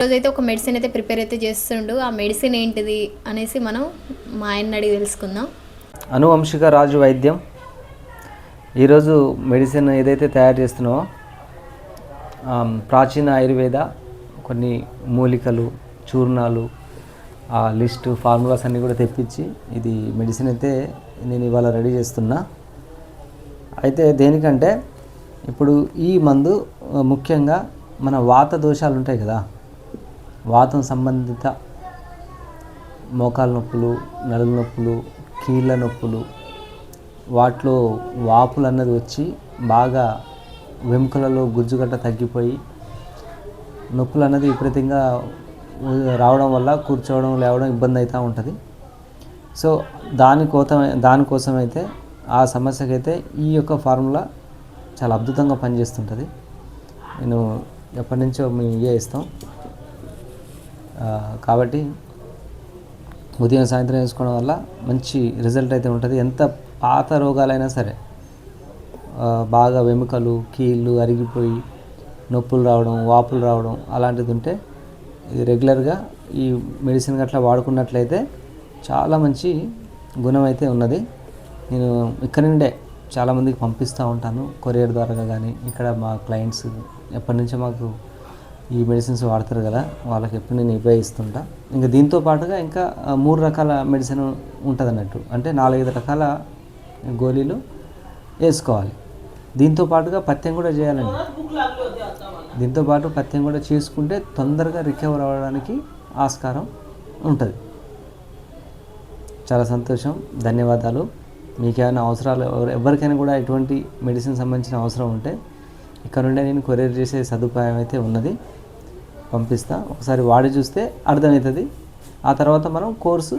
రోజైతే ఒక మెడిసిన్ అయితే ప్రిపేర్ అయితే చేస్తుండు. ఆ మెడిసిన్ ఏంటిది అనేసి మనం మా ఆయన్ని అడిగి తెలుసుకుందాం. అనువంశిక రాజు వైద్యం. ఈరోజు మెడిసిన్ ఏదైతే తయారు చేస్తున్నావో ప్రాచీన ఆయుర్వేద కొన్ని మూలికలు, చూర్ణాలు, ఆ లిస్టు ఫార్ములాస్ అన్నీ కూడా తెప్పించి ఇది మెడిసిన్ అయితే నేను ఇవాళ రెడీ చేస్తున్నా. అయితే దేనికంటే ఇప్పుడు ఈ మందు ముఖ్యంగా మన వాత దోషాలు ఉంటాయి కదా, వాతం సంబంధిత మోకాలు నొప్పులు, నడుము నొప్పులు, కీళ్ళ నొప్పులు, వాటిలో వాపులు అన్నది వచ్చి బాగా వెముకలలో గుజ్జుగట్ట తగ్గిపోయి నొప్పులు అన్నది విపరీతంగా రావడం వల్ల కూర్చోవడం లేవడం ఇబ్బంది అవుతూ ఉంటుంది. సో దానికోసం అయితే ఆ సమస్యకైతే ఈ యొక్క ఫార్ములా చాలా అద్భుతంగా పనిచేస్తుంటుంది. నేను ఎప్పటి నుంచో మేము ఇవే ఇస్తాం కాబట్టి ఉదయం సాయంత్రం వేసుకోవడం వల్ల మంచి రిజల్ట్ అయితే ఉంటుంది. ఎంత పాత రోగాలైనా సరే, బాగా వెముకలు, కీళ్ళు అరిగిపోయి నొప్పులు రావడం, వాపులు రావడం అలాంటిది ఉంటే ఇది రెగ్యులర్గా ఈ మెడిసిన్ గట్లా వాడుకున్నట్లయితే చాలా మంచి గుణం అయితే ఉన్నది. నేను ఇక్కడ నుండే చాలామందికి పంపిస్తూ ఉంటాను, కొరియర్ ద్వారా కానీ. ఇక్కడ మా క్లయింట్స్ ఎప్పటి నుంచో మాకు ఈ మెడిసిన్స్ వాడతారు కదా, వాళ్ళకి ఎప్పుడు నేను ఉపయోగిస్తుంటా. ఇంకా దీంతో పాటుగా ఇంకా 3 రకాల మెడిసిన్ ఉంటుంది అన్నట్టు, అంటే 4-5 రకాల గోళీలు వేసుకోవాలి. దీంతో పాటుగా పథ్యం కూడా చేయాలండి. దీంతో పాటు పథ్యం కూడా చేసుకుంటే తొందరగా రికవర్ అవ్వడానికి ఆస్కారం ఉంటుంది. చాలా సంతోషం, ధన్యవాదాలు. మీకేమైనా అవసరాలు, ఎవరికైనా కూడా ఎటువంటి మెడిసిన్ సంబంధించిన అవసరం ఉంటే ఇక్కడ నుండే నేను కొరియర్ చేసే సదుపాయం అయితే ఉన్నది, పంపిస్తా. ఒకసారి వాడి చూస్తే అర్థమవుతుంది. ఆ తర్వాత మనం కోర్సు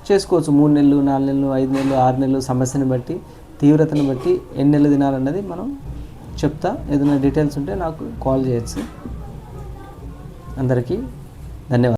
చేసుకోవచ్చు. 3 నెలలు, 4 నెలలు, 5 నెలలు, 6 నెలలు, సమస్యని బట్టి, తీవ్రతను బట్టి ఎన్ని నెలలు తినాలన్నది మనం చెప్తా. ఏదైనా డీటెయిల్స్ ఉంటే నాకు కాల్ చేయొచ్చు. అందరికీ ధన్యవాదాలు.